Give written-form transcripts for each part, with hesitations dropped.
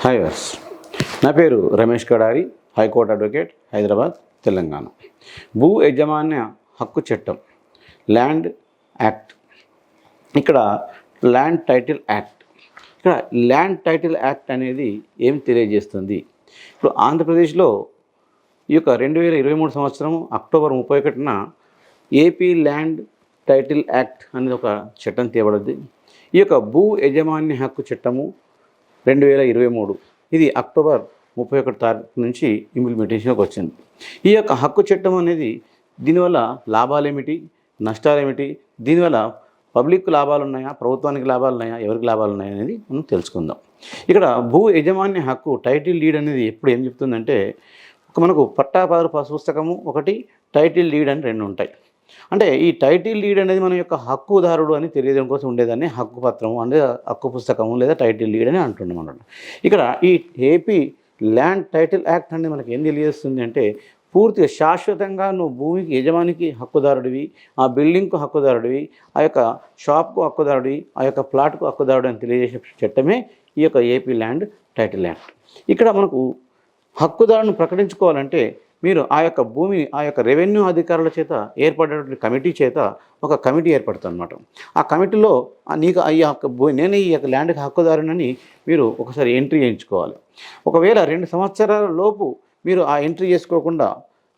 Hi వర్స్, నా పేరు రమేష్ కడారి, హైకోర్టు అడ్వకేట్, హైదరాబాద్, తెలంగాణ. భూ యజమాన్య హక్కు చట్టం, ల్యాండ్ యాక్ట్. ఇక్కడ ల్యాండ్ టైటిల్ యాక్ట్. ఇక్కడ ల్యాండ్ టైటిల్ యాక్ట్ అనేది ఏం తెలియజేస్తుంది? ఇప్పుడు ఆంధ్రప్రదేశ్లో ఈ యొక్క 2023 సంవత్సరం అక్టోబర్ 31న ఏపీ ల్యాండ్ టైటిల్ యాక్ట్ అనేది ఒక చట్టం తేబడింది. ఈ యొక్క భూ యజమాన్య హక్కు చట్టము 2023 ఇది అక్టోబర్ 31 తారీఖు నుంచి ఇంప్లిమెంటేషన్కి వచ్చింది. ఈ యొక్క హక్కు చట్టం అనేది దీనివల్ల లాభాలు ఏమిటి, నష్టాలు ఏమిటి, దీనివల్ల పబ్లిక్ లాభాలు ఉన్నాయా, ప్రభుత్వానికి లాభాలు ఉన్నాయా, ఎవరికి లాభాలు ఉన్నాయా అనేది మనం తెలుసుకుందాం. ఇక్కడ భూ యజమాన్య హక్కు టైటిల్ డీడ్ అనేది ఎప్పుడు ఏం చెప్తుందంటే, మనకు పట్టాపారు పుస్తకము ఒకటి, టైటిల్ డీడ్ అని రెండు ఉంటాయి. అంటే ఈ టైటిల్ డీడ్ అనేది మన యొక్క హక్కుదారుడు అని తెలియడం కోసం ఉండేదాన్ని హక్కు పత్రము అంటే హక్కు పుస్తకము లేదా టైటిల్ డీడ్ అని అంటున్నాం అన్నమాట. ఇక్కడ ఈ ఏపీ ల్యాండ్ టైటిల్ యాక్ట్ అనేది మనకి ఏం తెలియజేస్తుంది అంటే, పూర్తిగా శాశ్వతంగా నువ్వు భూమికి యజమానికి హక్కుదారుడివి, ఆ బిల్డింగ్కు హక్కుదారుడివి, ఆ యొక్క షాప్కు హక్కుదారుడివి, ఆ యొక్క ప్లాట్కు హక్కుదారుడు అని తెలియజేసే చట్టమే ఈ యొక్క ఏపీ ల్యాండ్ టైటిల్ యాక్ట్. ఇక్కడ మనకు హక్కుదారుని ప్రకటించుకోవాలంటే మీరు ఆ యొక్క భూమి ఆ యొక్క రెవెన్యూ అధికారుల చేత ఏర్పడేటువంటి కమిటీ చేత ఒక కమిటీ ఏర్పడుతుంది అనమాట. ఆ కమిటీలో నీకు ఈ యొక్క నేను ఈ యొక్క ల్యాండ్కి హక్కుదారునని మీరు ఒకసారి ఎంట్రీ చేయించుకోవాలి. ఒకవేళ 2 సంవత్సరాల లోపు మీరు ఆ ఎంట్రీ చేసుకోకుండా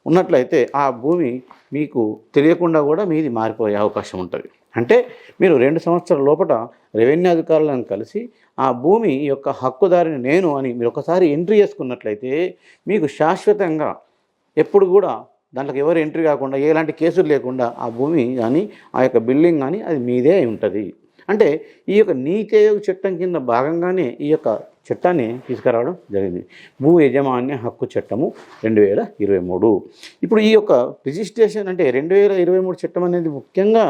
ఉన్నట్లయితే ఆ భూమి మీకు తెలియకుండా కూడా మీది మారిపోయే అవకాశం ఉంటుంది. అంటే మీరు 2 సంవత్సరాల లోపల రెవెన్యూ అధికారులను కలిసి ఆ భూమి యొక్క హక్కుదారిని నేను అని మీరు ఒకసారి ఎంట్రీ చేసుకున్నట్లయితే మీకు శాశ్వతంగా ఎప్పుడు కూడా దాంట్లోకి ఎవరు ఎంట్రీ కాకుండా ఎలాంటి కేసులు లేకుండా ఆ భూమి కానీ ఆ యొక్క బిల్డింగ్ కానీ అది మీదే అయి ఉంటుంది. అంటే ఈ యొక్క నీతి ఆయోగ్ చట్టం కింద భాగంగానే ఈ యొక్క చట్టాన్ని తీసుకురావడం జరిగింది. భూ యజమాన్య హక్కు చట్టము 2023. ఇప్పుడు ఈ యొక్క రిజిస్ట్రేషన్ అంటే 2023 చట్టం అనేది ముఖ్యంగా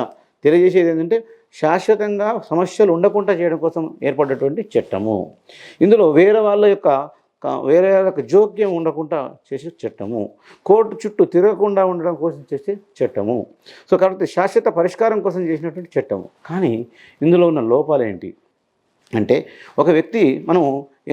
తెలియజేసేది ఏంటంటే, శాశ్వతంగా సమస్యలు ఉండకుండా చేయడం కోసం ఏర్పడినటువంటి చట్టము. ఇందులో వేరే వాళ్ళకి జోక్యం ఉండకుండా చేసే చట్టము, కోర్టు చుట్టూ తిరగకుండా ఉండడం కోసం చేసే చట్టము. సో కాబట్టి శాశ్వత పరిష్కారం కోసం చేసినటువంటి చట్టము. కానీ ఇందులో ఉన్న లోపాలు ఏంటి అంటే, ఒక వ్యక్తి మనం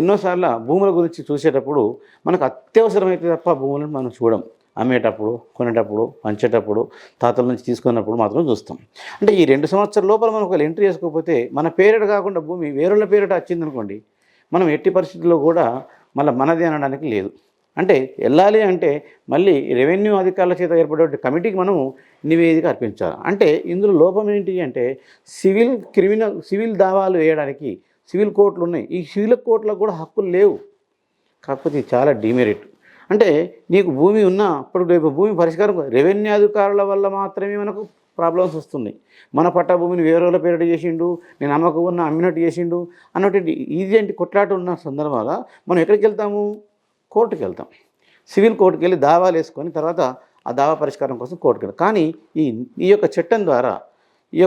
ఎన్నోసార్లు భూముల గురించి చూసేటప్పుడు మనకు అత్యవసరమైతే తప్ప భూములను మనం చూడం. అమ్మేటప్పుడు, కొనేటప్పుడు, పంచేటప్పుడు, తాతల నుంచి తీసుకున్నప్పుడు మాత్రం చూస్తాం. అంటే ఈ 2 సంవత్సరాల లోపల మనం ఒకవేళ ఎంట్రీ చేసుకోకపోతే మన పేరిట కాకుండా భూమి వేరేళ్ళ పేరిట వచ్చిందనుకోండి, మనం ఎట్టి పరిస్థితుల్లో కూడా మళ్ళీ మనది అనడానికి లేదు. అంటే వెళ్ళాలి అంటే మళ్ళీ రెవెన్యూ అధికారుల చేత ఏర్పడే కమిటీకి మనం నివేదిక అర్పించాలి. అంటే ఇందులో లోపం ఏంటి అంటే, సివిల్ దావాలు వేయడానికి సివిల్ కోర్టులు ఉన్నాయి. ఈ సివిల్ కోర్టులకు కూడా హక్కులు లేవు. కాకపోతే ఇది చాలా డిమెరిట్. అంటే నీకు భూమి ఉన్నా అప్పుడు రేపు భూమి పరిష్కారం రెవెన్యూ అధికారుల వల్ల మాత్రమే మనకు ప్రాబ్లమ్స్ వస్తున్నాయి. మన పట్టా భూమిని వేరే వాళ్ళ పేరిట చేసిండు, నేను అమ్మినట్టు చేసిండు అన్నటువంటి ఇదేంటి కొట్లాట ఉన్న సందర్భాల మనం ఎక్కడికి వెళ్తాము? కోర్టుకి వెళ్తాం. సివిల్ కోర్టుకి వెళ్ళి దావాలు వేసుకొని తర్వాత ఆ దావా పరిష్కారం కోసం కోర్టుకి వెళ్తాం. కానీ ఈ యొక్క చట్టం ద్వారా ఈ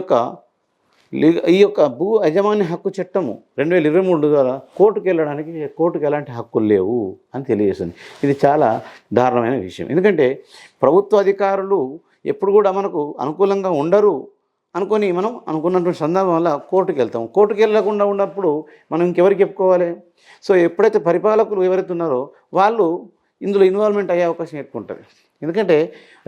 యొక్క భూ యజమాన్య హక్కు చట్టము 2023 ద్వారా కోర్టుకు ఎలాంటి హక్కులు లేవు అని తెలియజేస్తుంది. ఇది చాలా దారుణమైన విషయం. ఎందుకంటే ప్రభుత్వ అధికారులు ఎప్పుడు కూడా మనకు అనుకూలంగా ఉండరు అనుకొని మనం అనుకున్నటువంటి సందర్భం వల్ల కోర్టుకు వెళ్తాం. కోర్టుకు వెళ్ళకుండా ఉన్నప్పుడు మనం ఇంకెవరికి చెప్పుకోవాలి? సో ఎప్పుడైతే పరిపాలకులు ఎవరైతే ఉన్నారో వాళ్ళు ఇందులో ఇన్వాల్వ్మెంట్ అయ్యే అవకాశం ఎక్కువ ఉంటుంది. ఎందుకంటే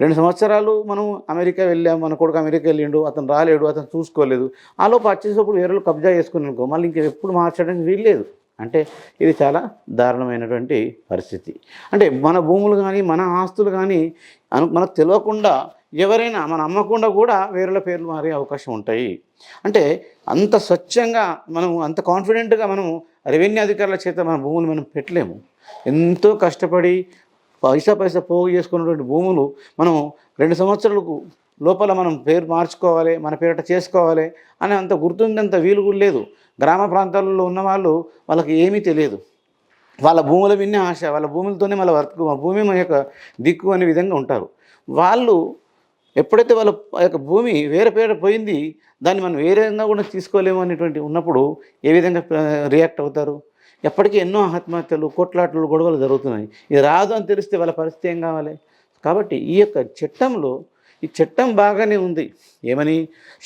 2 సంవత్సరాలు మనం అమెరికా వెళ్ళాం, మన కొడుకు అమెరికా వెళ్ళిండు, అతను రాలేడు, అతను చూసుకోలేదు, ఆలోపు వచ్చేటప్పుడు వేరే కబ్జా చేసుకుని అనుకో మళ్ళీ ఇంకెప్పుడు మార్చడానికి వీల్లేదు. అంటే ఇది చాలా దారుణమైనటువంటి పరిస్థితి. అంటే మన భూములు కానీ మన ఆస్తులు కానీ మనకు తెలియకుండా ఎవరైనా మనం అమ్మకుండా కూడా వేరేల పేర్లు మారే అవకాశం ఉంటాయి. అంటే అంత స్వచ్ఛంగా మనం అంత కాన్ఫిడెంట్గా మనం రెవెన్యూ అధికారుల చేత మన భూములు మనం పెట్టలేము. ఎంతో కష్టపడి పైసా పోగు చేసుకున్నటువంటి భూములు మనం 2 సంవత్సరాలకు లోపల మనం పేరు మార్చుకోవాలి, మన పేరిట చేసుకోవాలి అని అంత గుర్తుండేంత వీలు కూడా లేదు. గ్రామ ప్రాంతాలలో ఉన్న వాళ్ళకి ఏమీ తెలియదు. వాళ్ళ భూముల విన్నే ఆశ, వాళ్ళ భూములతోనే భూమి మన యొక్క దిక్కు అనే విధంగా ఉంటారు. వాళ్ళు ఎప్పుడైతే వాళ్ళ యొక్క భూమి వేరే పేరు పోయింది, దాన్ని మనం వేరే విధంగా కూడా తీసుకోలేము అనేటువంటి ఉన్నప్పుడు ఏ విధంగా రియాక్ట్ అవుతారు? ఎప్పటికీ ఎన్నో ఆత్మహత్యలు, కొట్లాటలు, గొడవలు జరుగుతున్నాయి. ఇది రాదు అని తెలిస్తే వాళ్ళ పరిస్థితి ఏం కావాలి? కాబట్టి ఈ యొక్క చట్టంలో ఈ చట్టం బాగానే ఉంది, ఏమని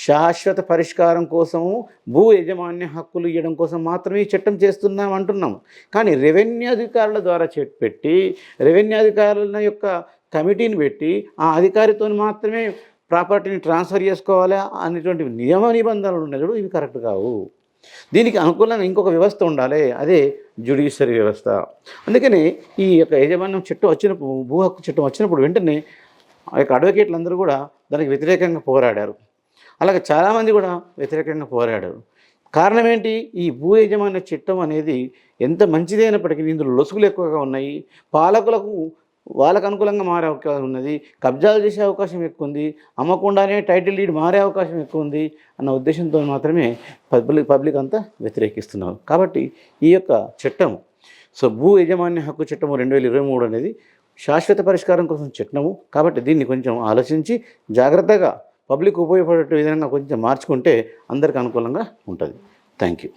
శాశ్వత పరిష్కారం కోసము భూ యజమాన్య హక్కులు ఇవ్వడం కోసం మాత్రమే ఈ చట్టం చేస్తున్నాం అంటున్నాం. కానీ రెవెన్యూ అధికారుల ద్వారా పెట్టి రెవెన్యూ అధికారుల యొక్క కమిటీని పెట్టి ఆ అధికారితో మాత్రమే ప్రాపర్టీని ట్రాన్స్ఫర్ చేసుకోవాలి అనేటువంటి నియమ నిబంధనలు ఉన్నాయి చూడు, ఇవి కరెక్ట్ కావు. దీనికి అనుకూలంగా ఇంకొక వ్యవస్థ ఉండాలి, అదే జ్యుడిషియరీ వ్యవస్థ. అందుకని ఈ యొక్క యాజమాన్యం చట్టం వచ్చినప్పుడు, భూ హక్కు చట్టం వచ్చినప్పుడు వెంటనే ఆ యొక్క అడ్వకేట్లు అందరూ కూడా దానికి వ్యతిరేకంగా పోరాడారు. అలాగే చాలామంది కూడా వ్యతిరేకంగా పోరాడారు. కారణం ఏంటి? ఈ భూ యజమాన్య చట్టం అనేది ఎంత మంచిదైనప్పటికీ ఇందులో లొసుగులు ఎక్కువగా ఉన్నాయి. పాలకులకు వాళ్ళకు అనుకూలంగా మారే అవకాశం ఉన్నది, కబ్జాలు చేసే అవకాశం ఎక్కువ ఉంది, అమ్మకుండానే టైటిల్ డీడ్ మారే అవకాశం ఎక్కువ ఉంది అన్న ఉద్దేశంతో మాత్రమే పబ్లిక్ అంతా వ్యతిరేకిస్తున్నారు. కాబట్టి ఈ యొక్క చట్టం భూ యజమాన్య హక్కు చట్టము 2023 అనేది శాశ్వత పరిష్కారం కోసం చట్టము. కాబట్టి దీన్ని కొంచెం ఆలోచించి జాగ్రత్తగా పబ్లిక్ ఉపయోగపడే విధంగా కొంచెం మార్చుకుంటే అందరికీ అనుకూలంగా ఉంటుంది. Thank you.